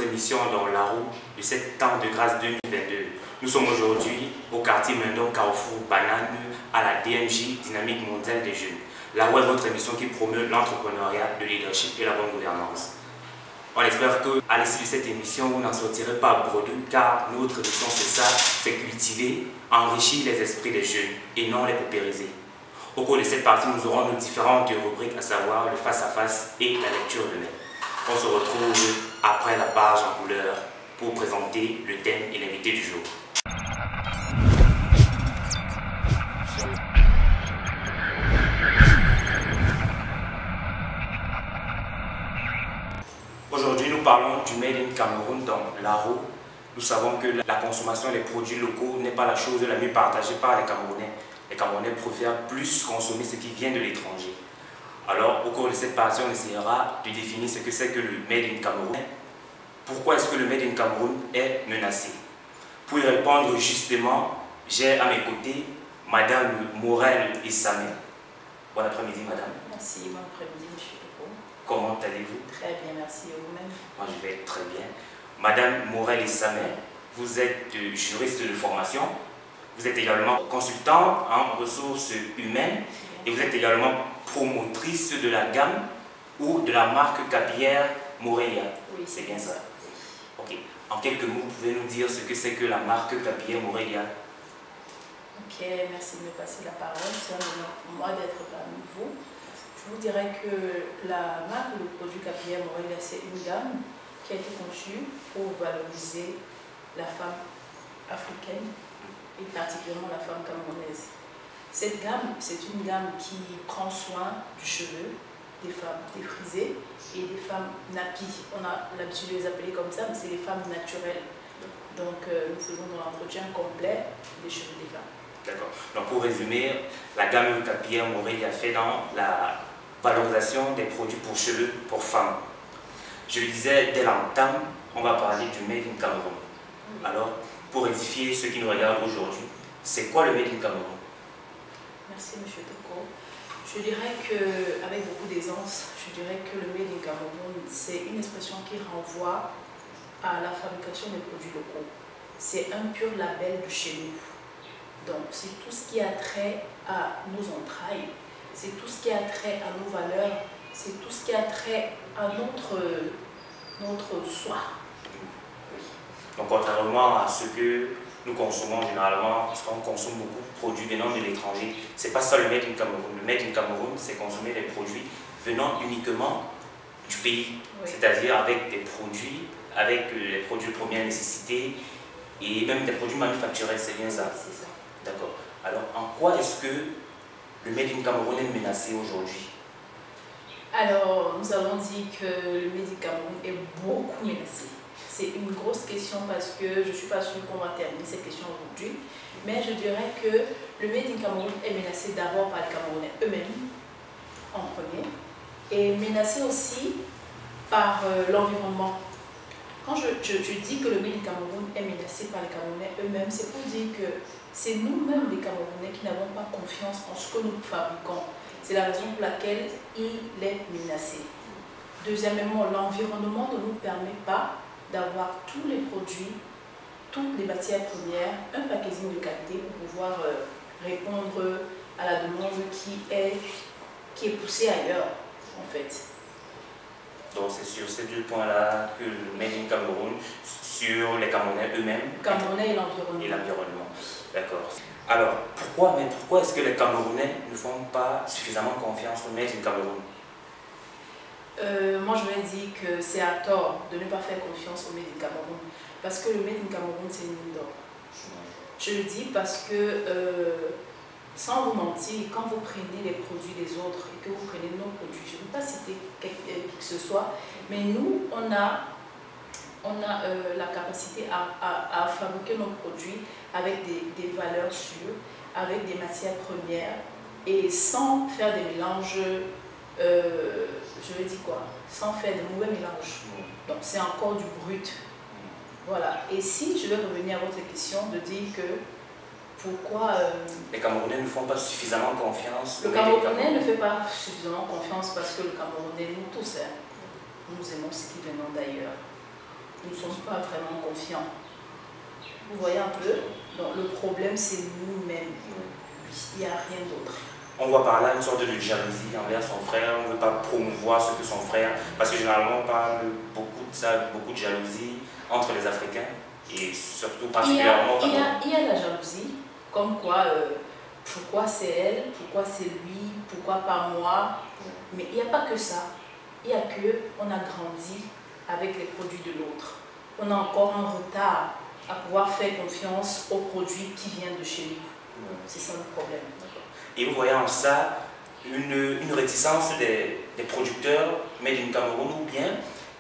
émission dans la roue de cette temps de grâce 2022. Nous sommes aujourd'hui au quartier Mendon Carrefour Banane à la DMJ, Dynamique mondiale des jeunes. La roue est votre émission qui promeut l'entrepreneuriat, le leadership et la bonne gouvernance. On espère qu'à l'issue de cette émission, vous n'en sortirez pas bredouille, car notre mission c'est ça, c'est cultiver, enrichir les esprits des jeunes et non les paupériser. Au cours de cette partie, nous aurons nos différentes rubriques, à savoir le face-à-face et la lecture de mail. On se retrouve après la page en couleur pour présenter le thème et l'invité du jour. Aujourd'hui, nous parlons du Made in Cameroun dans la roue. Nous savons que la consommation des produits locaux n'est pas la chose la mieux partagée par les Camerounais. Les Camerounais préfèrent plus consommer ce qui vient de l'étranger. Alors, au cours de cette partie, on essaiera de définir ce que c'est que le Made in Cameroun. Pourquoi est-ce que le Made in Cameroun est menacé? Pour y répondre justement, j'ai à mes côtés Madame Morel Issamé. Bon après-midi, Madame. Merci, bon après-midi, M. Toko. Comment allez-vous? Très bien, merci, et vous-même? Moi, je vais très bien. Madame Morel Issamé, vous êtes juriste de formation. Vous êtes également consultant en ressources humaines et vous êtes également promotrice de la gamme ou de la marque capillaire Morelia. Oui, c'est bien ça. Ok. En quelques mots, vous pouvez nous dire ce que c'est que la marque capillaire Morelia? Ok, merci de me passer la parole. C'est un honneur pour moi d'être parmi vous. Je vous dirais que la marque ou le produit capillaire Morelia, c'est une gamme qui a été conçue pour valoriser la femme africaine et particulièrement la femme camerounaise. Cette gamme, c'est une gamme qui prend soin du cheveu des femmes défrisées et des femmes nappies. On a l'habitude de les appeler comme ça, mais c'est les femmes naturelles. Donc nous faisons dans l'entretien complet des cheveux des femmes. D'accord. Donc pour résumer, la gamme capillaire Morelia fait dans la valorisation des produits pour cheveux pour femmes. Je le disais dès l'entame, on va parler du Made in Cameroun. Alors, pour édifier ceux qui nous regardent aujourd'hui, c'est quoi le Made in Cameroun? Merci M. Toko. Je dirais qu'avec beaucoup d'aisance, je dirais que le Made in Cameroun, c'est une expression qui renvoie à la fabrication des produits locaux. C'est un pur label de chez nous. Donc, c'est tout ce qui a trait à nos entrailles, c'est tout ce qui a trait à nos valeurs, c'est tout ce qui a trait à notre soi. Donc, contrairement à ce que nous consommons généralement, parce qu'on consomme beaucoup de produits venant de l'étranger, c'est pas ça le Made in Cameroun. Le Made in Cameroun, c'est consommer des produits venant uniquement du pays, oui. C'est-à-dire avec des produits, avec les produits de première nécessité et même des produits manufacturés, c'est bien ça? C'est ça. D'accord. Alors, en quoi est-ce que le Made in Cameroun est menacé aujourd'hui? Alors, nous avons dit que le Made in Cameroun est beaucoup menacé. C'est une grosse question parce que je ne suis pas sûre qu'on va terminer cette question aujourd'hui. Mais je dirais que le Made in Cameroun est menacé d'abord par les Camerounais eux-mêmes, en premier, et menacé aussi par l'environnement. Quand je dis que le Made in Cameroun est menacé par les Camerounais eux-mêmes, c'est pour dire que c'est nous-mêmes les Camerounais qui n'avons pas confiance en ce que nous fabriquons. C'est la raison pour laquelle il est menacé. Deuxièmement, l'environnement ne nous permet pas d'avoir tous les produits, toutes les matières premières, un packaging de qualité pour pouvoir répondre à la demande qui est poussée ailleurs, en fait. Donc c'est sur ces deux points-là que le Made in Cameroun, sur les Camerounais eux-mêmes. Camerounais et l'environnement. Et l'environnement, d'accord. Alors, pourquoi est-ce que les Camerounais ne font pas suffisamment confiance au Made in Cameroun? Moi je vais dire que c'est à tort de ne pas faire confiance au Made in Cameroun. Parce que le Made in Cameroun c'est une mine d'or. Je le dis parce que, sans vous mentir, quand vous prenez les produits des autres et que vous prenez nos produits, je ne veux pas citer qui que ce soit, mais nous on a la capacité à fabriquer nos produits avec des valeurs sûres, avec des matières premières et sans faire des mélanges, je veux dire quoi, sans faire de mauvais mélanges. Donc c'est encore du brut. Voilà. Et si je vais revenir à votre question de dire que pourquoi les Camerounais ne font pas suffisamment confiance. Le Camerounais ne fait pas suffisamment confiance parce que le Camerounais, nous tous, nous aimons ce qui venons d'ailleurs. nous ne sommes pas vraiment confiants. Vous voyez un peu? Donc le problème, c'est nous-mêmes. Il n'y a rien d'autre. On voit par là une sorte de jalousie envers son frère. On ne veut pas promouvoir ce que son frère... Parce que généralement, on parle beaucoup de ça, beaucoup de jalousie entre les Africains. Et surtout particulièrement... Il y a la jalousie, comme quoi, pourquoi c'est elle, pourquoi c'est lui, pourquoi pas moi. Mais il n'y a pas que ça. Il y a qu'on a grandi avec les produits de l'autre. On a encore un retard à pouvoir faire confiance aux produits qui viennent de chez nous. C'est ça le problème. Et vous voyez en ça une réticence des producteurs made in Cameroun, ou bien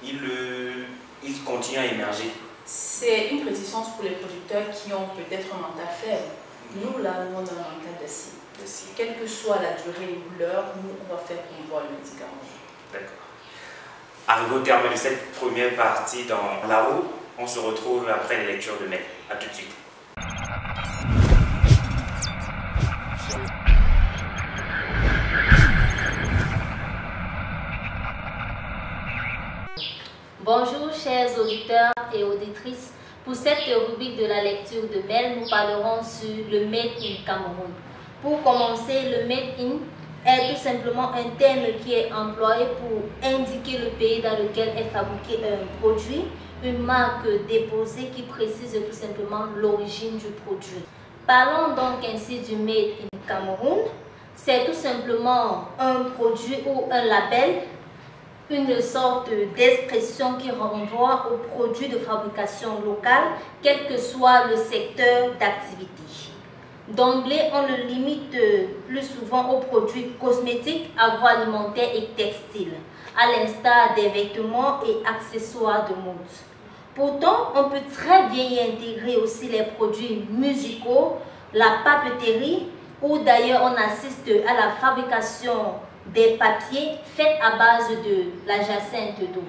ils continuent à émerger? C'est une réticence pour les producteurs qui ont peut-être un mental faible. Nous, là, nous, on a un mental d'acier. Quelle que soit la durée ou l'heure, nous, on va faire promouvoir le médicament. D'accord. Arrivé au terme de cette première partie dans la roue, on se retrouve après les lectures de mai. A tout de suite. Bonjour chers auditeurs et auditrices. Pour cette rubrique de la lecture de Mel, nous parlerons sur le Made in Cameroun. Pour commencer, le Made in est tout simplement un terme qui est employé pour indiquer le pays dans lequel est fabriqué un produit, une marque déposée qui précise tout simplement l'origine du produit. Parlons donc ainsi du Made in Cameroun. C'est tout simplement un produit ou un label, une sorte d'expression qui renvoie aux produits de fabrication locale, quel que soit le secteur d'activité. D'emblée, on le limite plus souvent aux produits cosmétiques, agroalimentaires et textiles, à l'instar des vêtements et accessoires de mode. Pourtant, on peut très bien y intégrer aussi les produits musicaux, la papeterie, ou d'ailleurs on assiste à la fabrication des papiers faits à base de la jacinthe d'eau.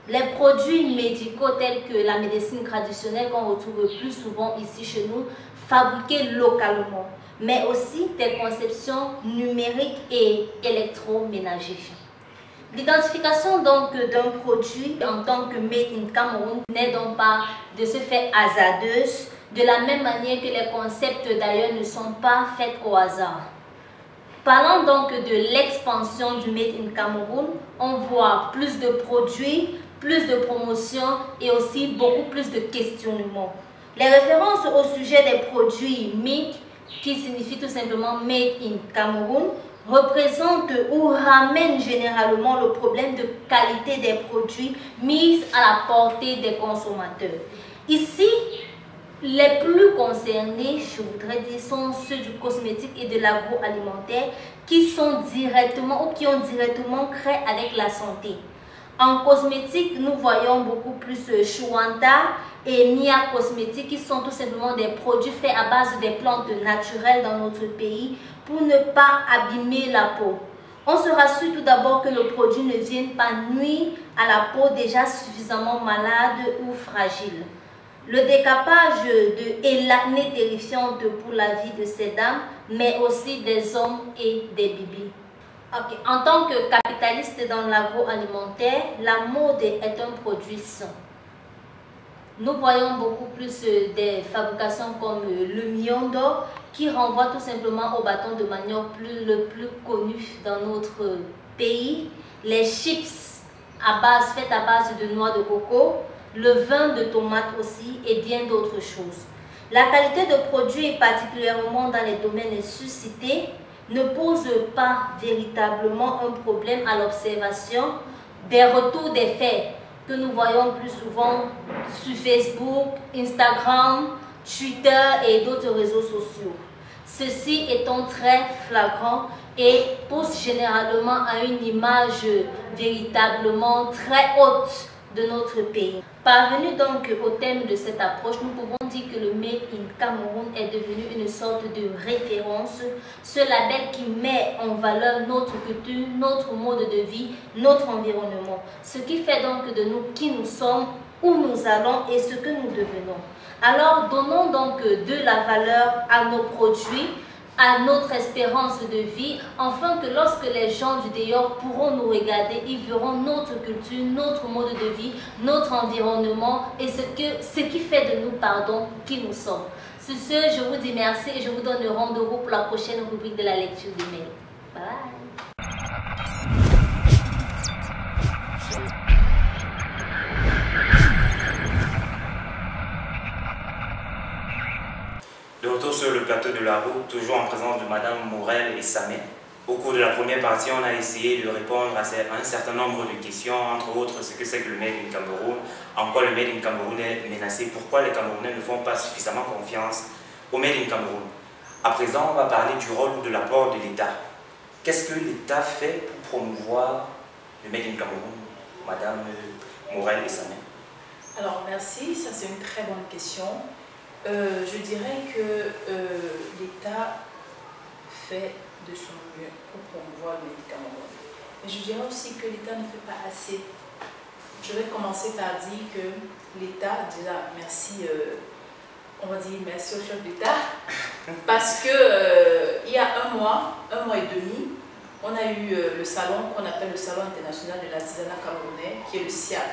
Les produits médicaux tels que la médecine traditionnelle qu'on retrouve plus souvent ici chez nous, fabriqués localement, mais aussi des conceptions numériques et électroménagères. L'identification donc d'un produit en tant que Made in Cameroun n'est donc pas de se faire hasardeuse, de la même manière que les concepts d'ailleurs ne sont pas faits au hasard. Parlant donc de l'expansion du Made in Cameroun, on voit plus de produits, plus de promotions et aussi beaucoup plus de questionnements. Les références au sujet des produits MIC, qui signifie tout simplement Made in Cameroun, représentent ou ramènent généralement le problème de qualité des produits mis à la portée des consommateurs. Ici, les plus concernés, je voudrais dire, sont ceux du cosmétique et de l'agroalimentaire qui sont directement ou qui ont directement créé avec la santé. En cosmétique, nous voyons beaucoup plus Chouanta et Mia Cosmétique qui sont tout simplement des produits faits à base des plantes naturelles dans notre pays pour ne pas abîmer la peau. On se rassure tout d'abord que le produit ne vienne pas nuire à la peau déjà suffisamment malade ou fragile. Le décapage et l'acné terrifiante pour la vie de ces dames, mais aussi des hommes et des bébés. Okay. En tant que capitaliste dans l'agroalimentaire, la mode est un produit sain. Nous voyons beaucoup plus des fabrications comme le miondo qui renvoie tout simplement au bâton de manioc le plus connu dans notre pays, les chips faites à base de noix de coco, le vin de tomate aussi et bien d'autres choses. La qualité de produit, et particulièrement dans les domaines suscités, ne pose pas véritablement un problème à l'observation des retours des faits que nous voyons plus souvent sur Facebook, Instagram, Twitter et d'autres réseaux sociaux. Ceci étant très flagrant et pousse généralement à une image véritablement très haute de notre pays. Parvenu donc au thème de cette approche, nous pouvons dire que le Made in Cameroun est devenu une sorte de référence, ce label qui met en valeur notre culture, notre mode de vie, notre environnement, ce qui fait donc de nous qui nous sommes, où nous allons et ce que nous devenons. Alors donnons donc de la valeur à nos produits, à notre espérance de vie, afin que lorsque les gens du dehors pourront nous regarder, ils verront notre culture, notre mode de vie, notre environnement et ce qui fait de nous, qui nous sommes. Sur ce, je vous dis merci et je vous donne rendez-vous pour la prochaine rubrique de la lecture des mails. Bye. De retour sur le plateau de la route, toujours en présence de Madame Morel et Samé. Au cours de la première partie, on a essayé de répondre à un certain nombre de questions, entre autres ce que c'est que le Made in Cameroun, en quoi le Made in Cameroun est menacé, pourquoi les Camerounais ne font pas suffisamment confiance au Made in Cameroun. À présent, on va parler du rôle ou de l'apport de l'État. Qu'est-ce que l'État fait pour promouvoir le Made in Cameroun, Madame Morel et Samé? Alors merci, ça c'est une très bonne question. Je dirais que l'État fait de son mieux pour promouvoir le Made in Cameroun. Mais je dirais aussi que l'État ne fait pas assez. Je vais commencer par dire que l'État, déjà merci, on va dire merci au chef d'État, parce que il y a un mois et demi, on a eu le salon qu'on appelle le Salon international de l'artisanat camerounais, qui est le SIAC.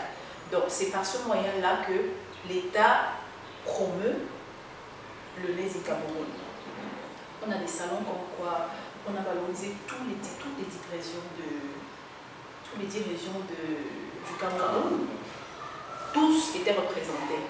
Donc c'est par ce moyen-là que l'État promeut le Made in Cameroun. On a des salons comme quoi on a valorisé toutes les 10 régions du Cameroun. Tous étaient représentés.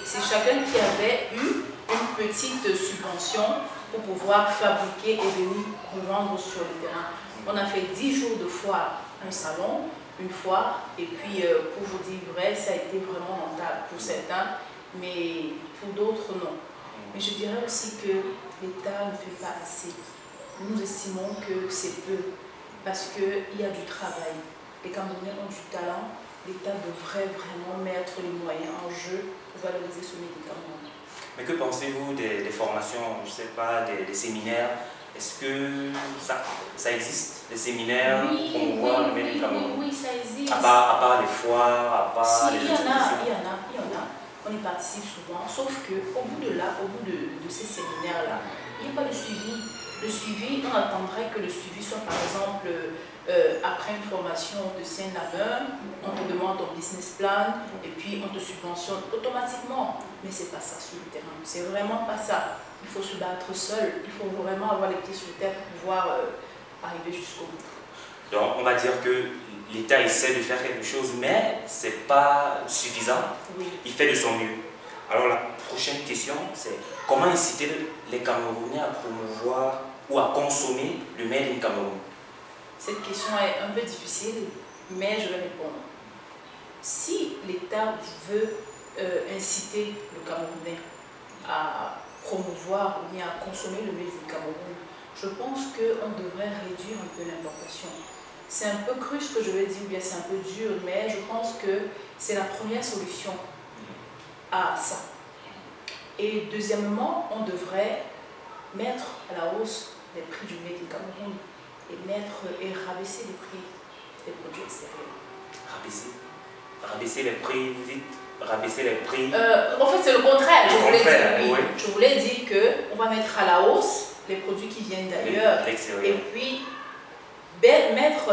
C'est chacun qui avait eu une petite subvention pour pouvoir fabriquer et venir revendre sur le terrain. On a fait 10 jours de foire, un salon, une foire, et puis pour vous dire vrai, ça a été vraiment rentable pour certains, mais pour d'autres non. Mais je dirais aussi que l'État ne fait pas assez. Nous estimons que c'est peu, parce qu'il y a du travail. Les Camerounais ont du talent, l'État devrait vraiment mettre les moyens en jeu pour valoriser ce médicament. Mais que pensez-vous des formations, je ne sais pas, des séminaires? Est-ce que ça existe, des séminaires pour promouvoir le médicament? Oui, ça existe. À part les foires, à part les expositions? Il y en a. On y participe souvent, sauf qu'au bout de ces séminaires-là, il n'y a pas de suivi. Le suivi, on attendrait que le suivi soit par exemple, après une formation, on te signe la main, on te demande ton business plan, et puis on te subventionne automatiquement. Mais c'est pas ça sur le terrain, c'est vraiment pas ça. Il faut se battre seul, il faut vraiment avoir les pieds sur le terre pour pouvoir arriver jusqu'au bout. Donc on va dire que l'État essaie de faire quelque chose, mais ce n'est pas suffisant. Oui. Il fait de son mieux. Alors la prochaine question, c'est comment inciter les Camerounais à promouvoir ou à consommer le Made in Cameroun? Cette question est un peu difficile, mais je vais répondre. Si l'État veut inciter le Camerounais à promouvoir ou bien à consommer le Made in Cameroun, je pense qu'on devrait réduire un peu l'importation. C'est un peu cru ce que je vais dire, ou bien c'est un peu dur, mais je pense que c'est la première solution à ça. Et deuxièmement, on devrait mettre à la hausse les prix du Made in Cameroun et rabaisser les prix des produits extérieurs. Rabaisser les prix, vous dites? Rabaisser les prix? En fait, c'est le contraire. Oui. Je voulais dire qu'on va mettre à la hausse les produits qui viennent d'ailleurs. Et puis, mettre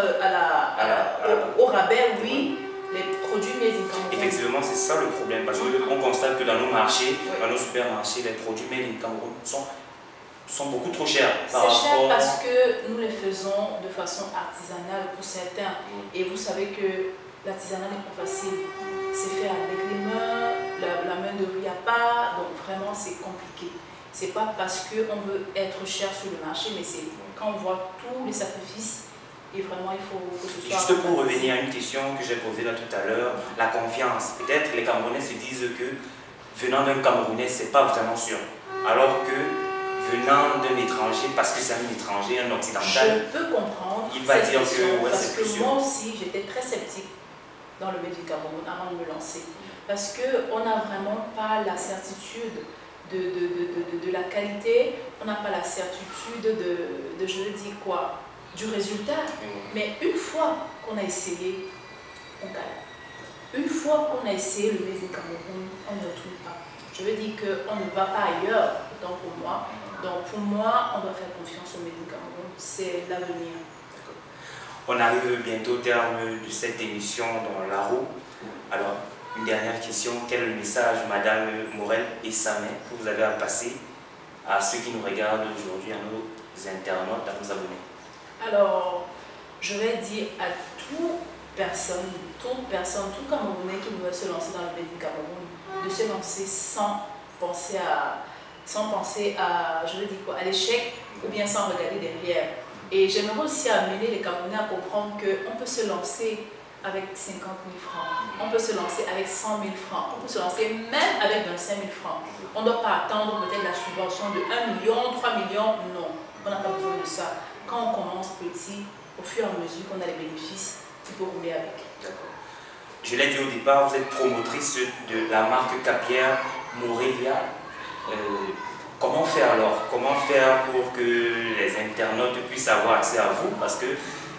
au rabais, oui, les produits Made in Cameroun. Effectivement, c'est ça le problème, parce qu'on constate que dans nos marchés, dans nos supermarchés, les produits Made in Cameroun sont beaucoup trop chers. C'est cher parce que nous les faisons de façon artisanale pour certains. Et vous savez que l'artisanat n'est pas facile. C'est fait avec les mains, la main d'œuvre il n'y a pas, donc vraiment c'est compliqué. C'est pas parce qu'on veut être cher sur le marché, mais c'est quand on voit tous les sacrifices. Et vraiment, il faut que ce soit... Juste pour revenir à une question que j'ai posée là tout à l'heure, la confiance. Peut-être les Camerounais se disent que venant d'un Camerounais, c'est pas vraiment sûr. Alors que venant d'un étranger, parce que c'est un étranger, un occidental, je peux comprendre. Il va dire que ouais, c'est plus sûr. Moi aussi, j'étais très sceptique dans le Made in Cameroun avant de me lancer. Parce qu'on n'a vraiment pas la certitude de la qualité, on n'a pas la certitude de je veux dire quoi, du résultat. Mais une fois qu'on a essayé, on gagne. Une fois qu'on a essayé le Made in Cameroun, on ne retourne pas. Je veux dire qu'on ne va pas ailleurs, autant pour moi. Donc pour moi, on doit faire confiance au Made in Cameroun, c'est l'avenir. On arrive bientôt au terme de cette émission dans la roue. Alors, une dernière question. Quel est le message, Madame Morel et Samé, que vous avez à passer à ceux qui nous regardent aujourd'hui, à nos internautes, à nos abonnés? Alors, je vais dire à toute personne, tout Camerounais qui veut se lancer dans le Made in Cameroun, de se lancer sans penser à je veux dire quoi, à l'échec ou bien sans regarder derrière. Et j'aimerais aussi amener les Camerounais à comprendre qu'on peut se lancer avec 50 000 francs, on peut se lancer avec 100 000 francs, on peut se lancer même avec 25 000 francs. On ne doit pas attendre peut-être la subvention de 1 million, 3 millions, non, on n'a pas besoin de ça. Quand on commence petit, au fur et à mesure qu'on a les bénéfices, tu peux rouler avec. D'accord. Je l'ai dit au départ, vous êtes promotrice de la marque Capière Morelia. Comment faire alors? Comment faire pour que les internautes puissent avoir accès à vous? Parce que,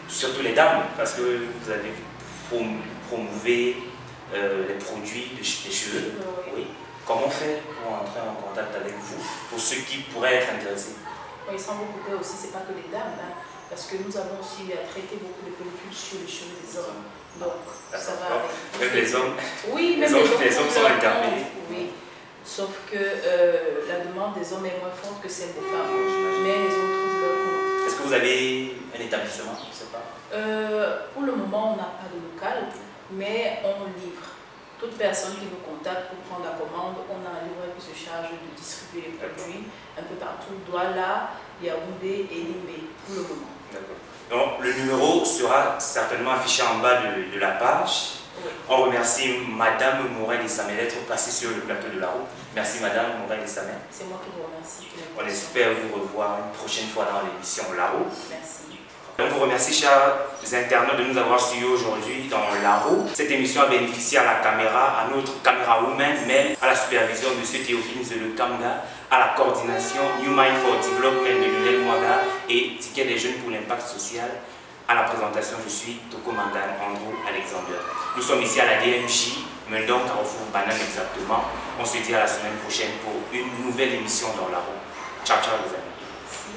surtout les dames, parce que vous avez promouvé les produits des cheveux. Oui. Comment faire pour entrer en contact avec vous, pour ceux qui pourraient être intéressés? Oui, sans vous couper aussi, ce n'est pas que les dames, hein, parce que nous avons aussi à traiter beaucoup de pellicules sur les cheveux des hommes. Donc, ça va avec... Même les hommes? Oui, même les hommes sont interpellés. Oui. Sauf que la demande des hommes est moins forte que celle des femmes. Mais les hommes trouvent leur compte. Est-ce que vous avez un établissement? Je ne sais pas. Pour le moment, on n'a pas de local, mais on livre. Toute personne qui nous contacte pour prendre la commande, on a un livreur qui se charge de distribuer les produits un peu partout. Douala, Yaoundé et Limbe, pour le moment. D'accord. Donc, le numéro sera certainement affiché en bas de la page. Oui. On remercie Madame Morel et Samé d'être passée sur le plateau de la route. Merci Madame Morel et Samé. C'est moi qui vous remercie. On espère vous revoir une prochaine fois dans l'émission La Roue. Merci. On vous remercie, chers internautes, de nous avoir suivis aujourd'hui dans La Roue. Cette émission a bénéficié à la caméra, à notre caméra woman, mais à la supervision de M. Théophile Le Kamga, à la coordination New Mind for Development de Lionel Mouaga et Ticket des jeunes pour l'impact social. À la présentation, je suis Toko Mangan Andrew Alexander. Nous sommes ici à la DMJ, Mendon Carrefour Banane exactement. On se dit à la semaine prochaine pour une nouvelle émission dans La Roue. Ciao, ciao les amis. Merci.